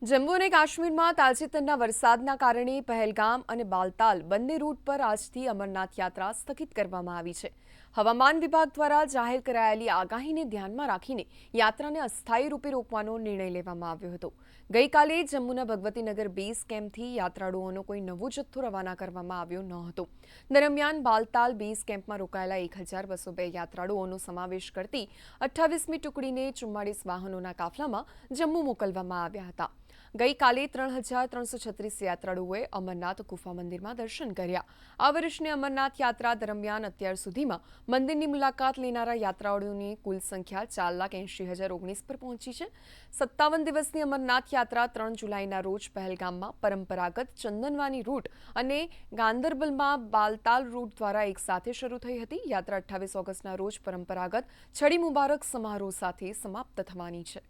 જમ્મુ અને કાશ્મીરમાં તાજેતરના વરસાદના કારણે પહેલગામ અને બાલતાલ બંને રૂટ પર આજથી અમરનાથ યાત્રા સ્થગિત કરવામાં આવી છે. હવામાન વિભાગ દ્વારા જાહેર કરાયેલી આગાહીને ધ્યાનમાં રાખીને યાત્રાને અસ્થાયી રૂપે રોકવાનો નિર્ણય લેવામાં આવ્યો હતો. ગઈકાલે જમ્મુના ભગવતીનગર બેઝ કેમ્પથી યાત્રાળુઓનો કોઈ નવો જથ્થો રવાના કરવામાં આવ્યો ન હતો. દરમિયાન બાલતાલ બેઝ કેમ્પમાં રોકાયેલા 1202 યાત્રાળુઓનો સમાવેશ કરતી 28મી ટુકડીને 44 વાહનોના કાફલામાં જમ્મુ મોકલવામાં આવ્યા હતા. ગઈકાલે 3336 યાત્રાળુઓએ અમરનાથ ગુફા મંદિરમાં દર્શન કર્યા. આ વર્ષની અમરનાથ યાત્રા દરમિયાન અત્યાર સુધીમાં મંદિરની મુલાકાત લેનારા યાત્રાળુઓની કુલ સંખ્યા 4,80,019 પર પહોંચી છે. 57 દિવસની અમરનાથ યાત્રા 3 જુલાઈના રોજ પહેલગામમાં પરંપરાગત ચંદનવાની રૂટ અને ગાંદરબલમાં બાલતાલ રૂટ દ્વારા એકસાથે શરૂ થઈ હતી. યાત્રા 28 ઓગસ્ટના રોજ પરંપરાગત છડી મુબારક સમારોહ સાથે સમાપ્ત થવાની છે.